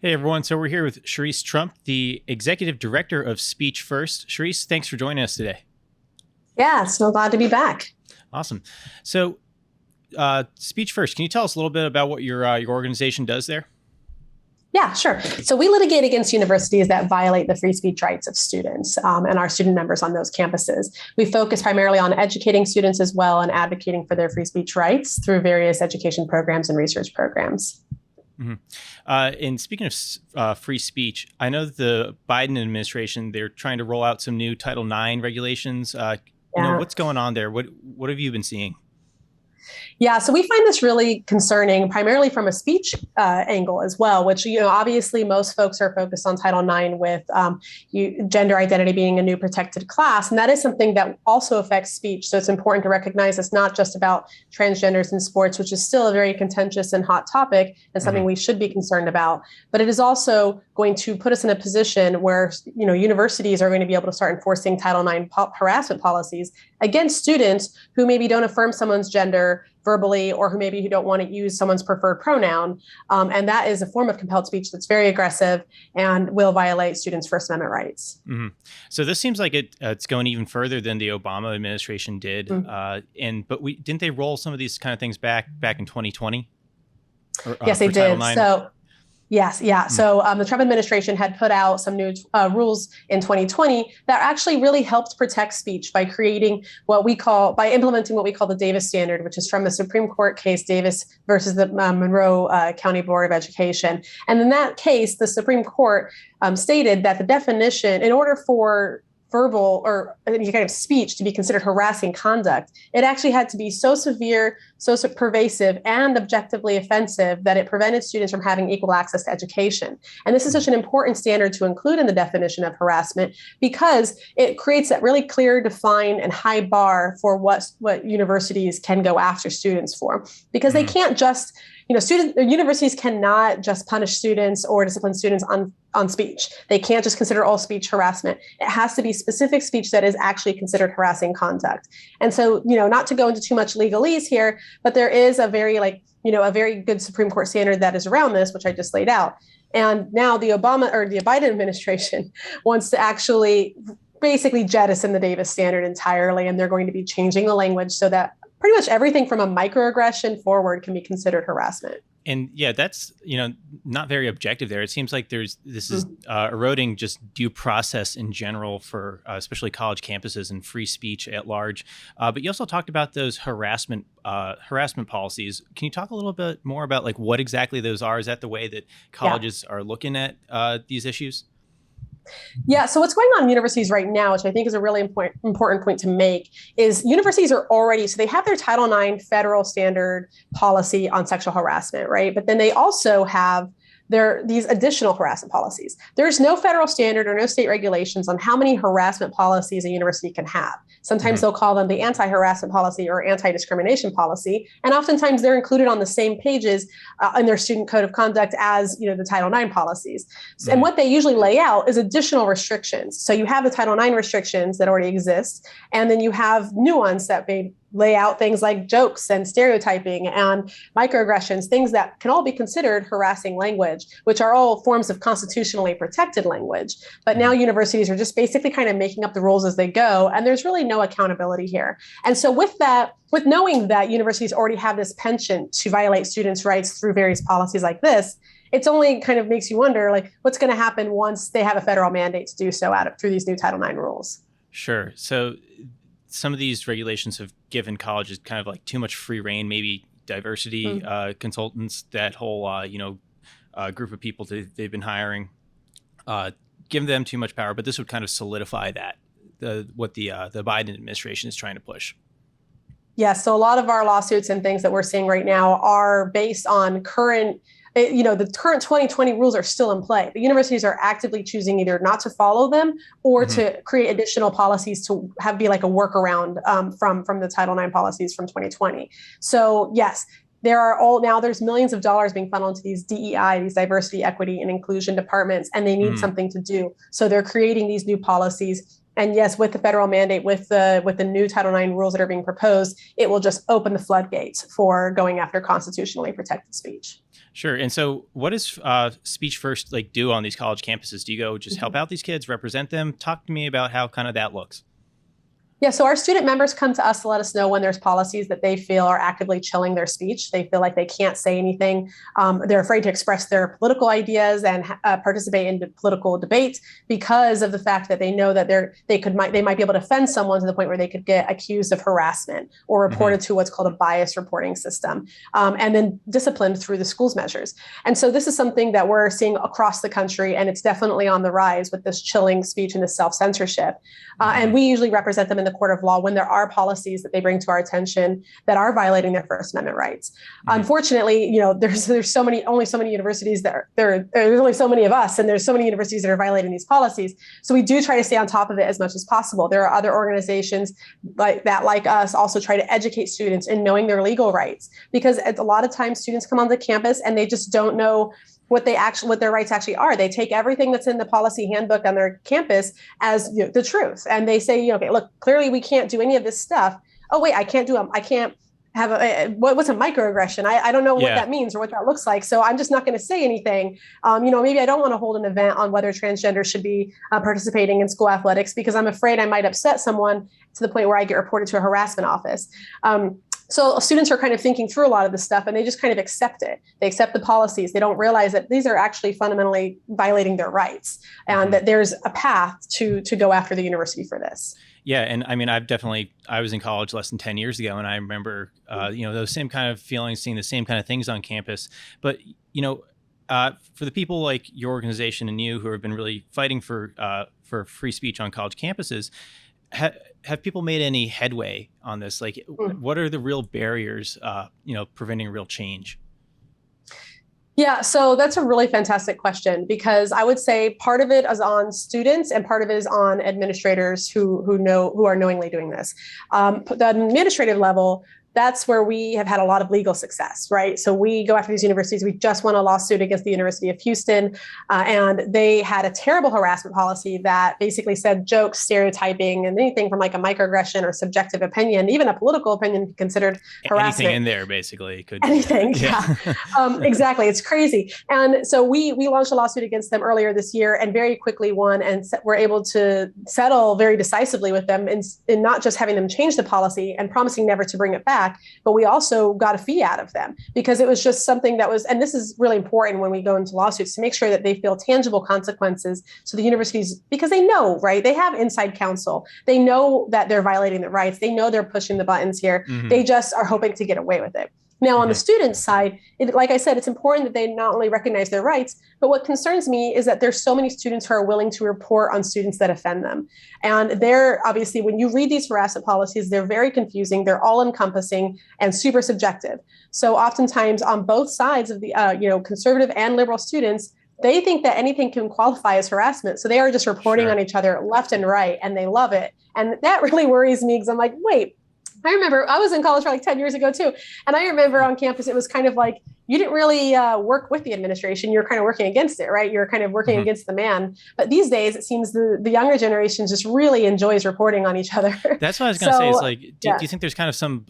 Hey everyone, so we're here with Cherise Trump, the Executive Director of Speech First. Cherise, thanks for joining us today. Yeah, so glad to be back. Awesome. So, Speech First, can you tell us a little bit about what your organization does there? Yeah, sure. So we litigate against universities that violate the free speech rights of students and our student members on those campuses. We focus primarily on educating students as well and advocating for their free speech rights through various education programs and research programs. Mm-hmm. And speaking of free speech, I know the Biden administration, they're trying to roll out some new Title IX regulations. Yeah. What's going on there? What have you been seeing? Yeah, so we find this really concerning, primarily from a speech angle as well, which, obviously most folks are focused on Title IX with gender identity being a new protected class. And that is something that also affects speech. So it's important to recognize it's not just about transgenders in sports, which is still a very contentious and hot topic and something we should be concerned about. But it is also going to put us in a position where, universities are going to be able to start enforcing Title IX harassment policies against students who maybe don't affirm someone's gender verbally, or who don't want to use someone's preferred pronoun. And that is a form of compelled speech that's very aggressive and will violate students' First Amendment rights. Mm-hmm. So this seems like it's going even further than the Obama administration did. But didn't they roll some of these kind of things back in 2020? Yes, they did. So yes. Yeah. So the Trump administration had put out some new rules in 2020 that actually really helped protect speech by implementing what we call the Davis standard, which is from the Supreme Court case Davis versus the Monroe County Board of Education. And in that case, the Supreme Court stated that the definition, in order for verbal or any kind of speech to be considered harassing conduct, it actually had to be so severe, so pervasive, and objectively offensive that it prevented students from having equal access to education. And this is such an important standard to include in the definition of harassment because it creates that really clear, defined, and high bar for what universities can go after students for. Because they can't just universities cannot just punish students or discipline students on speech. They can't just consider all speech harassment. It has to be specific speech that is actually considered harassing conduct. And so, not to go into too much legalese here, but there is a very good Supreme Court standard that is around this, which I just laid out. And now the Biden administration wants to actually basically jettison the Davis standard entirely. And they're going to be changing the language so that pretty much everything from a microaggression forward can be considered harassment. And yeah, that's, not very objective there. It seems like this is eroding just due process in general for especially college campuses and free speech at large. But you also talked about those harassment policies. Can you talk a little bit more about what exactly those are? Is that the way that colleges are looking at these issues? Yeah. So what's going on in universities right now, which I think is a really important point to make, is universities are so they have their Title IX federal standard policy on sexual harassment, right? But then they also have these additional harassment policies. There's no federal standard or no state regulations on how many harassment policies a university can have. Sometimes they'll call them the anti-harassment policy or anti-discrimination policy. And oftentimes they're included on the same pages in their student code of conduct as, the Title IX policies. And what they usually lay out is additional restrictions. So you have the Title IX restrictions that already exist, and then you have new ones that may lay out things like jokes and stereotyping and microaggressions, things that can all be considered harassing language, which are all forms of constitutionally protected language. But now universities are just basically kind of making up the rules as they go, and there's really no accountability here. And so with knowing that universities already have this penchant to violate students' rights through various policies like this, it's only kind of makes you wonder, what's going to happen once they have a federal mandate to do so through these new Title IX rules. Sure. So some of these regulations have given colleges kind of too much free reign, maybe diversity consultants, that whole, group of people they've been hiring, give them too much power. But this would kind of solidify what the Biden administration is trying to push. Yeah. So a lot of our lawsuits and things that we're seeing right now are based on the current 2020 rules are still in play. The universities are actively choosing either not to follow them or to create additional policies to be like a workaround from the Title IX policies from 2020. So yes, there's millions of dollars being funneled into these DEI, these diversity, equity, and inclusion departments, and they need something to do. So they're creating these new policies And yes, with the federal mandate, with the new Title IX rules that are being proposed, it will just open the floodgates for going after constitutionally protected speech. Sure. And so what does Speech First like do on these college campuses? Do you go just help out these kids, represent them? Talk to me about how kind of that looks. Yeah, so our student members come to us to let us know when there's policies that they feel are actively chilling their speech. They feel like they can't say anything. They're afraid to express their political ideas and participate in political debates because of the fact that they know that they might be able to offend someone to the point where they could get accused of harassment or reported to what's called a bias reporting system, and then disciplined through the schools measures. And so this is something that we're seeing across the country, and it's definitely on the rise with this chilling speech and this self-censorship. And we usually represent them in the court of law when there are policies that they bring to our attention that are violating their First Amendment rights. Unfortunately, there's only so many universities there's only so many of us, and there's so many universities that are violating these policies. So we do try to stay on top of it as much as possible. There are other organizations like us also try to educate students in knowing their legal rights, because a lot of times students come onto campus and they just don't know what their rights actually are. They take everything that's in the policy handbook on their campus as the truth. And they say, okay, look, clearly we can't do any of this stuff. Oh, wait, I can't have what's a microaggression? I don't know what that means or what that looks like. So I'm just not going to say anything. Maybe I don't want to hold an event on whether transgender should be participating in school athletics because I'm afraid I might upset someone to the point where I get reported to a harassment office. So students are kind of thinking through a lot of this stuff, and they just kind of accept it. They accept the policies. They don't realize that these are actually fundamentally violating their rights, and that there's a path to go after the university for this. Yeah. And I mean, I was in college less than 10 years ago, and I remember, those same kind of feelings, seeing the same kind of things on campus. But, for the people like your organization and you who have been really fighting for free speech on college campuses, have people made any headway on this? Like, what are the real barriers, preventing real change? Yeah, so that's a really fantastic question, because I would say part of it is on students and part of it is on administrators who are knowingly doing this. The administrative level, that's where we have had a lot of legal success, right? So we go after these universities. We just won a lawsuit against the University of Houston, and they had a terrible harassment policy that basically said jokes, stereotyping, and anything from like a microaggression or subjective opinion, even a political opinion considered harassment. Anything in there, basically. Anything, yeah. Exactly. It's crazy. And so we launched a lawsuit against them earlier this year and very quickly won, and were able to settle very decisively with them in not just having them change the policy and promising never to bring it back, but we also got a fee out of them, because it was just something that was, and this is really important when we go into lawsuits, to make sure that they feel tangible consequences. So the universities, because they know, right? They have inside counsel. They know that they're violating their rights. They know they're pushing the buttons here. They just are hoping to get away with it. Now, on the student side, like I said, it's important that they not only recognize their rights, but what concerns me is that there's so many students who are willing to report on students that offend them. And they're obviously, when you read these harassment policies, they're very confusing. They're all encompassing and super subjective. So oftentimes on both sides of the, conservative and liberal students, they think that anything can qualify as harassment. So they are just reporting on each other left and right, and they love it. And that really worries me, because I'm like, wait, I remember I was in college for like 10 years ago too. And I remember on campus, it was kind of like, you didn't really work with the administration. You're kind of working against it, right? You're kind of working against the man. But these days, it seems the younger generation just really enjoys reporting on each other. That's what I was going to say. Is like, do you think there's kind of some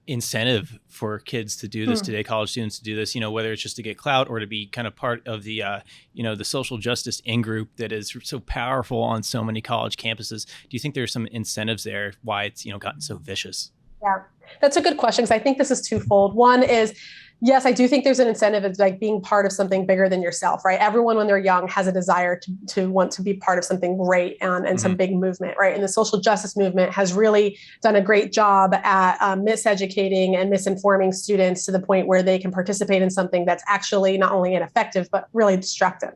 incentive for kids to do this today, college students to do this, whether it's just to get clout or to be kind of part of the, the social justice in-group that is so powerful on so many college campuses? Do you think there's some incentives there why it's, gotten so vicious? Yeah, that's a good question, because I think this is twofold. One is, yes, I do think there's an incentive of like being part of something bigger than yourself, right? Everyone when they're young has a desire to want to be part of something great and some big movement, right? And the social justice movement has really done a great job at miseducating and misinforming students to the point where they can participate in something that's actually not only ineffective, but really destructive.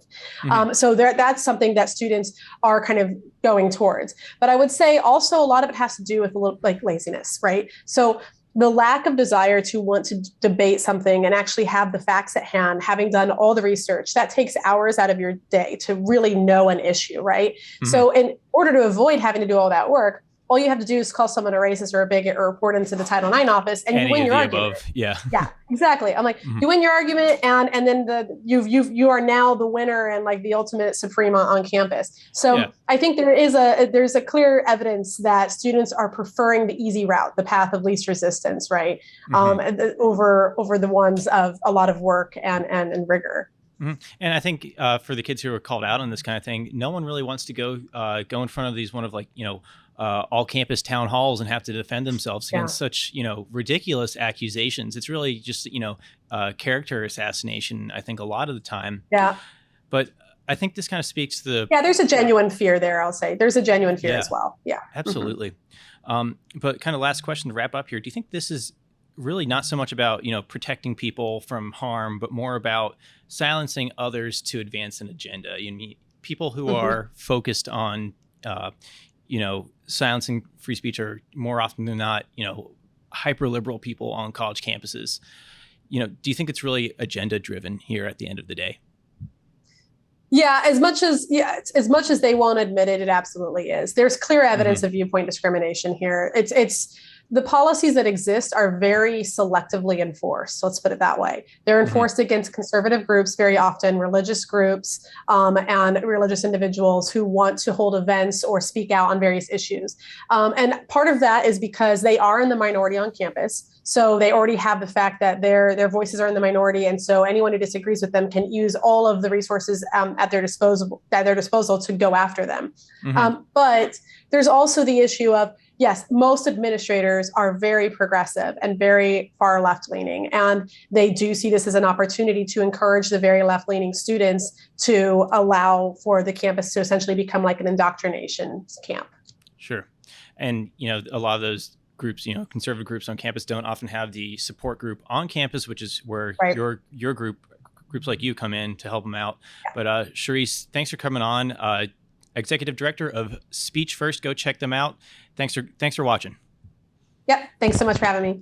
So that's something that students are kind of going towards. But I would say also a lot of it has to do with a little like laziness, right? So the lack of desire to want to debate something and actually have the facts at hand, having done all the research, that takes hours out of your day to really know an issue, right? So in order to avoid having to do all that work, all you have to do is call someone a racist or a bigot or report into the Title IX office, and you win your argument. Above. Yeah. Yeah, exactly. I'm like, you win your argument, and then you are now the winner and like the ultimate supreme on campus. So I think there's a clear evidence that students are preferring the easy route, the path of least resistance, right? Over the ones of a lot of work and rigor. And I think for the kids who are called out on this kind of thing, no one really wants to go in front of these all campus town halls and have to defend themselves against such, ridiculous accusations. It's really just, character assassination, I think, a lot of the time. Yeah. But I think this kind of speaks to the... Yeah, there's a genuine fear there, I'll say. There's a genuine fear as well. Yeah. Absolutely. But kind of last question to wrap up here. Do you think this is really not so much about, protecting people from harm, but more about silencing others to advance an agenda? People who are focused on, silencing free speech are more often than not, hyper liberal people on college campuses. Do you think it's really agenda driven here at the end of the day? Yeah, as much as they won't admit it, it absolutely is. There's clear evidence of viewpoint discrimination here. It's the policies that exist are very selectively enforced. Let's put it that way. They're enforced against conservative groups very often, religious groups, and religious individuals who want to hold events or speak out on various issues. And part of that is because they are in the minority on campus. So they already have the fact that their voices are in the minority. And so anyone who disagrees with them can use all of the resources at their disposal to go after them. But there's also the issue of, yes, most administrators are very progressive and very far left-leaning, and they do see this as an opportunity to encourage the very left-leaning students to allow for the campus to essentially become like an indoctrination camp. Sure. And, a lot of those groups, conservative groups on campus don't often have the support group on campus, which is where your groups like you come in to help them out. Yeah. But Cherise, thanks for coming on. Executive Director of Speech First. Go check them out. Thanks for watching. Yep. Thanks so much for having me.